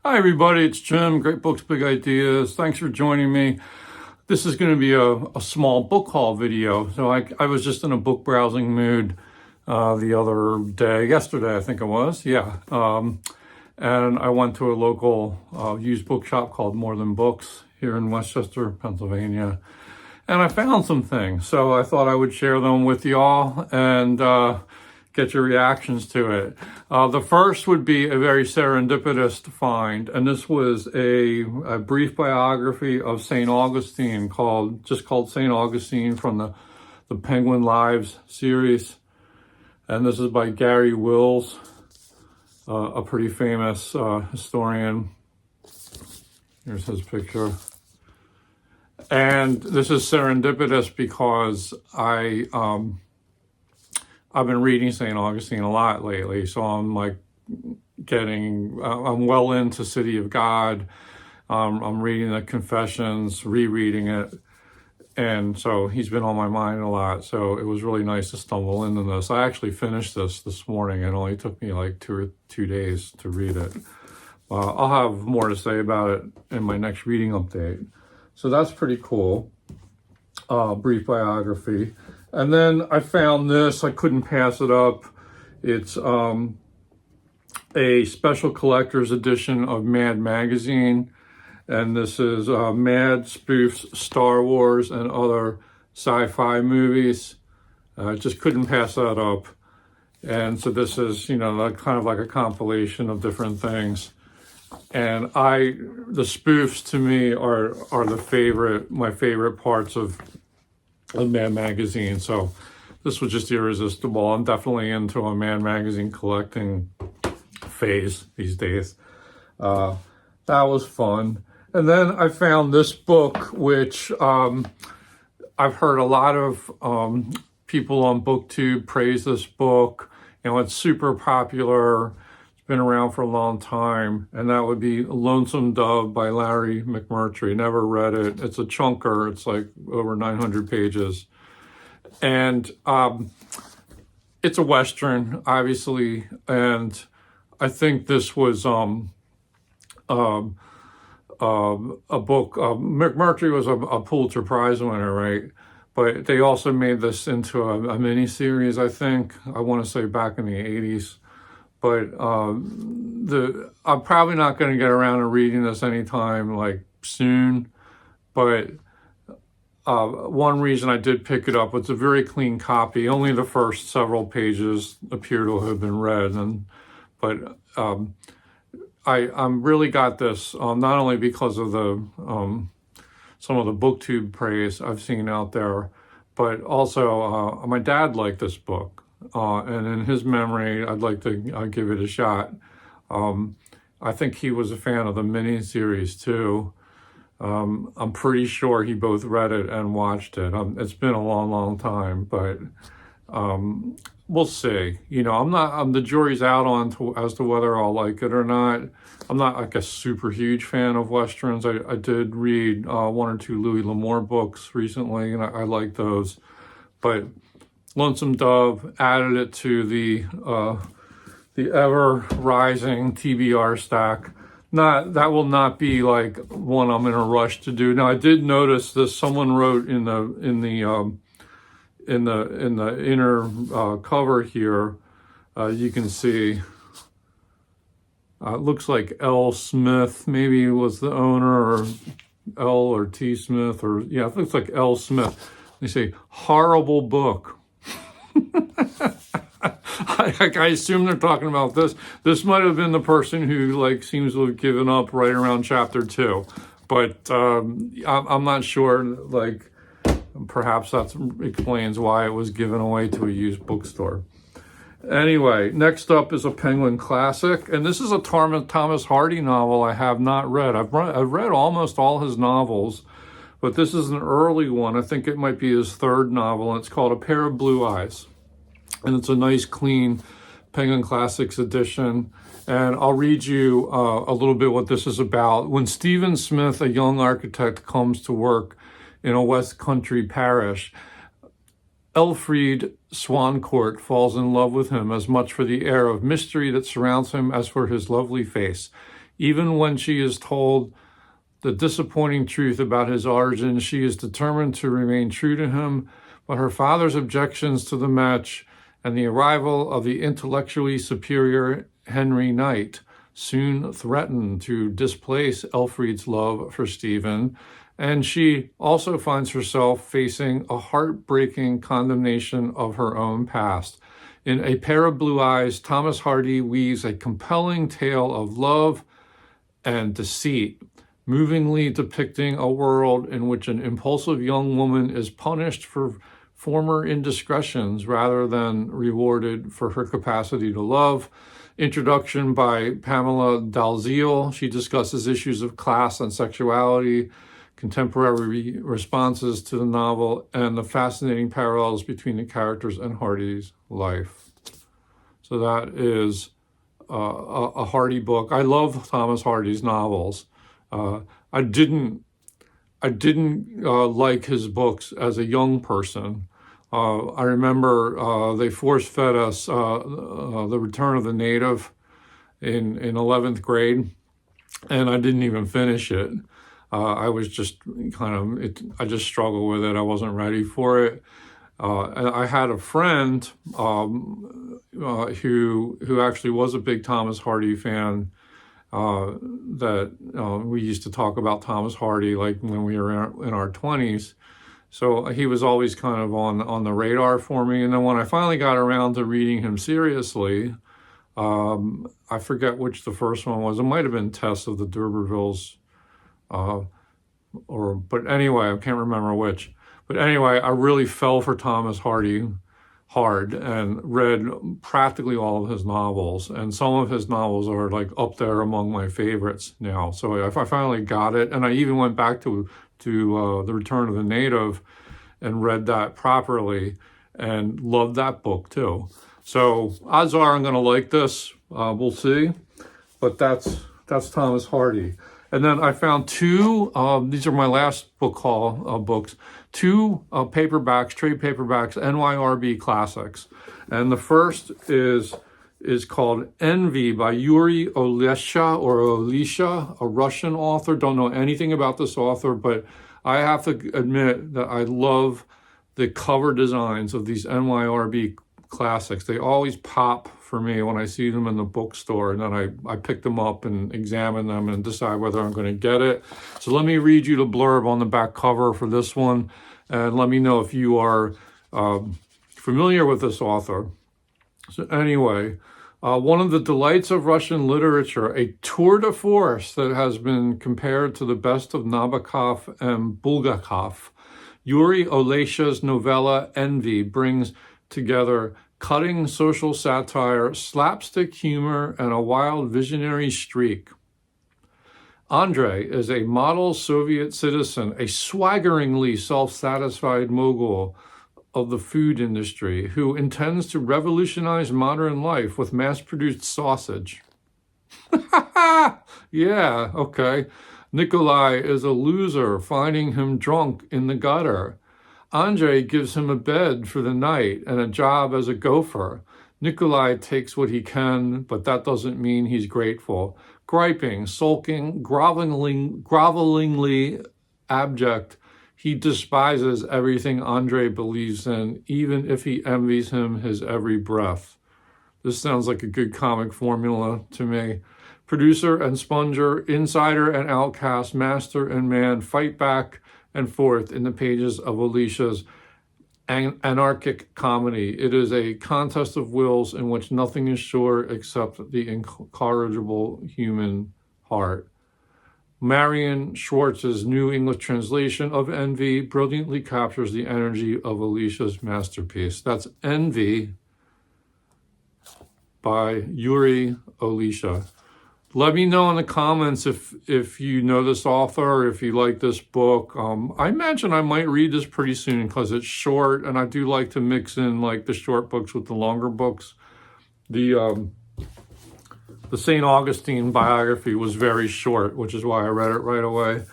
Hi everybody, it's Jim, Great Books, Big Ideas. Thanks for joining me. This is going to be a small book haul video. So I was just in a book browsing mood the other day, yesterday I think it was, yeah. And I went to a local used bookshop called More Than Books here in Westchester, Pennsylvania. And I found some things, so I thought I would share them with y'all and get your reactions to it. The first would be a very serendipitous find, and this was a brief biography of St. Augustine called St. Augustine from the Penguin Lives series. And this is by Gary Wills, a pretty famous historian. Here's his picture. And this is serendipitous because I've been reading St. Augustine a lot lately, so I'm like I'm well into City of God. I'm reading the Confessions, rereading it, and so he's been on my mind a lot, so it was really nice to stumble into this. I actually finished this morning. It only took me like two days to read it. I'll have more to say about it in my next reading update. So that's pretty cool. Brief biography. And then I found this, I couldn't pass it up. It's a special collector's edition of Mad magazine. And this is Mad spoofs Star Wars and other sci-fi movies. I just couldn't pass that up. And so this is, kind of like a compilation of different things. And the spoofs to me are my favorite parts of Mad magazine. So this was just irresistible. I'm definitely into a Mad magazine collecting phase these days. That was fun. And then I found this book, which I've heard a lot of people on BookTube praise this book. It's super popular. It's been around for a long time. And that would be Lonesome Dove by Larry McMurtry. Never read it. It's a chunker. It's like over 900 pages. And it's a Western, obviously. And I think this was a book. McMurtry was a Pulitzer Prize winner, right? But they also made this into a mini-series, I think. I want to say back in the 80s. But I'm probably not going to get around to reading this anytime soon. But one reason I did pick it up, it's a very clean copy. Only the first several pages appear to have been read. But I really got this not only because of some of the BookTube praise I've seen out there, but also my dad liked this book. And in his memory, I'd like to give it a shot. I think he was a fan of the miniseries too. I'm pretty sure he both read it and watched it. It's been a long, long time, but we'll see. The jury's out as to whether I'll like it or not. I'm not like a super huge fan of Westerns. I did read one or two Louis L'Amour books recently, and I like those. But Lonesome Dove added it to the ever-rising TBR stack. That will not be like one I'm in a rush to do. Now I did notice this. Someone wrote in the inner cover here. You can see. It looks like L. Smith. Maybe was the owner, or L or T. Smith, or yeah, it looks like L. Smith. They say horrible book. I assume they're talking about this. This might have been the person who seems to have given up right around chapter 2, but I'm not sure. Perhaps that explains why it was given away to a used bookstore. Anyway, next up is a Penguin classic, and this is a Thomas Hardy novel I have not read. I've read almost all his novels, but this is an early one. I think it might be his third novel, and it's called A Pair of Blue Eyes. And it's a nice, clean Penguin Classics edition. And I'll read you a little bit what this is about. When Stephen Smith, a young architect, comes to work in a West Country parish, Elfried Swancourt falls in love with him as much for the air of mystery that surrounds him as for his lovely face. Even when she is told the disappointing truth about his origins, she is determined to remain true to him, but her father's objections to the match and the arrival of the intellectually superior Henry Knight soon threaten to displace Elfried's love for Stephen, and she also finds herself facing a heartbreaking condemnation of her own past. In A Pair of Blue Eyes, Thomas Hardy weaves a compelling tale of love and deceit, movingly depicting a world in which an impulsive young woman is punished for former indiscretions rather than rewarded for her capacity to love. Introduction by Pamela Dalziel. She discusses issues of class and sexuality, contemporary responses to the novel, and the fascinating parallels between the characters and Hardy's life. So that is a Hardy book. I love Thomas Hardy's novels. I didn't like his books as a young person. I remember they force-fed us The Return of the Native in 11th grade, and I didn't even finish it. I was just I just struggled with it. I wasn't ready for it. And I had a friend who actually was a big Thomas Hardy fan, that we used to talk about Thomas Hardy like when we were in our 20s. So he was always kind of on the radar for me. And then when I finally got around to reading him seriously, I forget which the first one was. It might have been Tess of the D'Urbervilles, but anyway, I can't remember which. But anyway, I really fell for Thomas Hardy hard and read practically all of his novels. And some of his novels are like up there among my favorites now. So I finally got it. And I even went back to The Return of the Native and read that properly and loved that book too. So odds are I'm going to like this. We'll see. But that's Thomas Hardy. And then I found two, these are my last book haul books, two paperbacks, trade paperbacks, NYRB classics. And the first is called Envy by Yuri Olesha or Olesha, a Russian author. Don't know anything about this author, but I have to admit that I love the cover designs of these NYRB classics. They always pop for me when I see them in the bookstore, and then I pick them up and examine them and decide whether I'm going to get it. So let me read you the blurb on the back cover for this one, and let me know if you are familiar with this author. So anyway, one of the delights of Russian literature, a tour de force that has been compared to the best of Nabokov and Bulgakov, Yuri Olesha's novella Envy brings together cutting social satire, slapstick humor, and a wild visionary streak. Andrei is a model Soviet citizen, a swaggeringly self-satisfied mogul of the food industry who intends to revolutionize modern life with mass-produced sausage. Yeah, okay. Nikolai is a loser, finding him drunk in the gutter. Andrei gives him a bed for the night and a job as a gopher. Nikolai takes what he can, but that doesn't mean he's grateful. Griping, sulking, grovelingly abject, he despises everything Andrei believes in, even if he envies him his every breath. This sounds like a good comic formula to me. Producer and sponger, insider and outcast, master and man fight back and forth in the pages of Olesha's anarchic comedy. It is a contest of wills in which nothing is sure except the incorrigible human heart. Marion Schwartz's New English translation of Envy brilliantly captures the energy of Olesha's masterpiece. That's Envy by Yuri Olesha. Let me know in the comments if you know this author, if you like this book. I imagine I might read this pretty soon because it's short, and I do like to mix in like the short books with the longer books. The St. Augustine biography was very short, which is why I read it right away.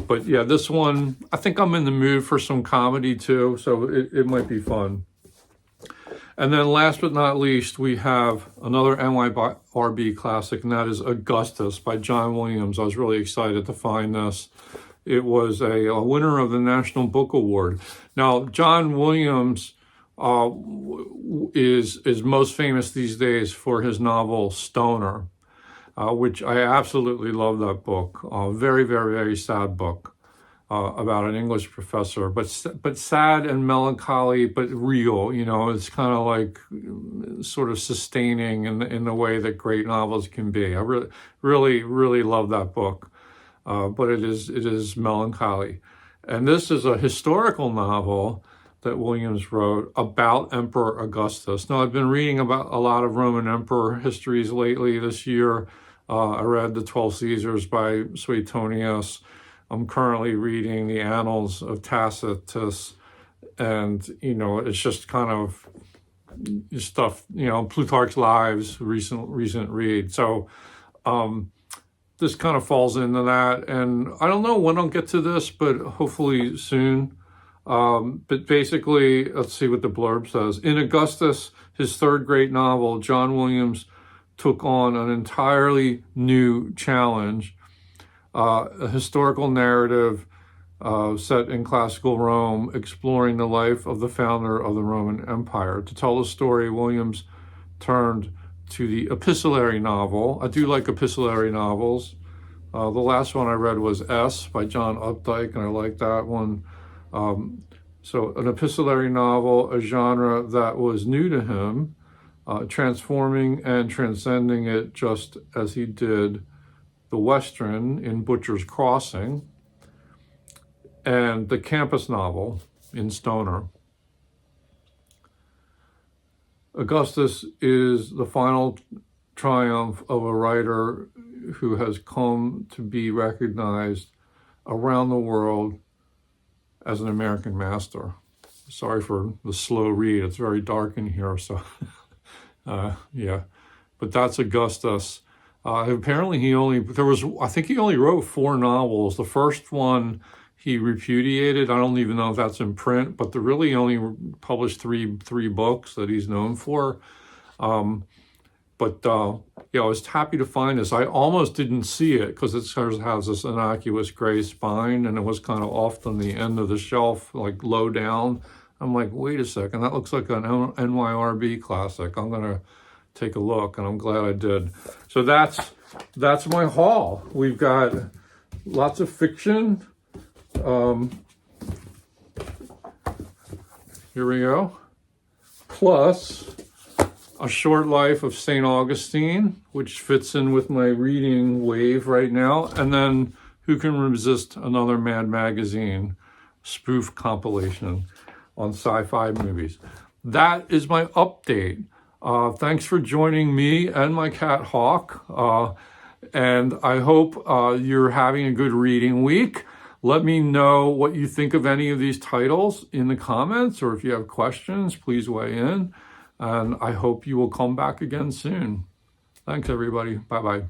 But yeah, this one, I think I'm in the mood for some comedy too, so it might be fun. And then last but not least, we have another NYRB classic, and that is Augustus by John Williams. I was really excited to find this. It was a winner of the National Book Award. Now, John Williams is most famous these days for his novel Stoner, which I absolutely love that book. Very, very, very sad book. About an English professor, but sad and melancholy, but real. You know, it's kind of like sort of sustaining in the way that great novels can be. I really love that book, but it is melancholy. And this is a historical novel that Williams wrote about Emperor Augustus. Now, I've been reading about a lot of Roman emperor histories lately this year. I read The 12 Caesars by Suetonius. I'm currently reading the Annals of Tacitus, and, you know, it's just kind of stuff, you know, Plutarch's Lives, recent read. So this kind of falls into that, and I don't know when I'll get to this, but hopefully soon. But basically, let's see what the blurb says. In Augustus, his third great novel, John Williams took on an entirely new challenge. A historical narrative set in classical Rome, exploring the life of the founder of the Roman Empire. To tell the story, Williams turned to the epistolary novel. I do like epistolary novels. The last one I read was S by John Updike, and I like that one. So an epistolary novel, a genre that was new to him, transforming and transcending it just as he did the Western in Butcher's Crossing, and the campus novel in Stoner. Augustus is the final triumph of a writer who has come to be recognized around the world as an American master. Sorry for the slow read. It's very dark in here, so yeah. But that's Augustus. Apparently I think he only wrote 4 novels. The first one he repudiated. I don't even know if that's in print, but he only published three books that he's known for. Yeah, I was happy to find this. I almost didn't see it because it sort of has this innocuous gray spine, and it was kind of off on the end of the shelf, like low down. I'm like, wait a second, that looks like an NYRB classic. I'm gonna take a look, and I'm glad I did. So that's my haul. We've got lots of fiction. Here we go. Plus A Short Life of St. Augustine, which fits in with my reading wave right now. And then Who Can Resist Another Mad Magazine spoof compilation on sci-fi movies. That is my update. Thanks for joining me and my cat Hawk. And I hope you're having a good reading week. Let me know what you think of any of these titles in the comments, or if you have questions, please weigh in. And I hope you will come back again soon. Thanks, everybody. Bye-bye.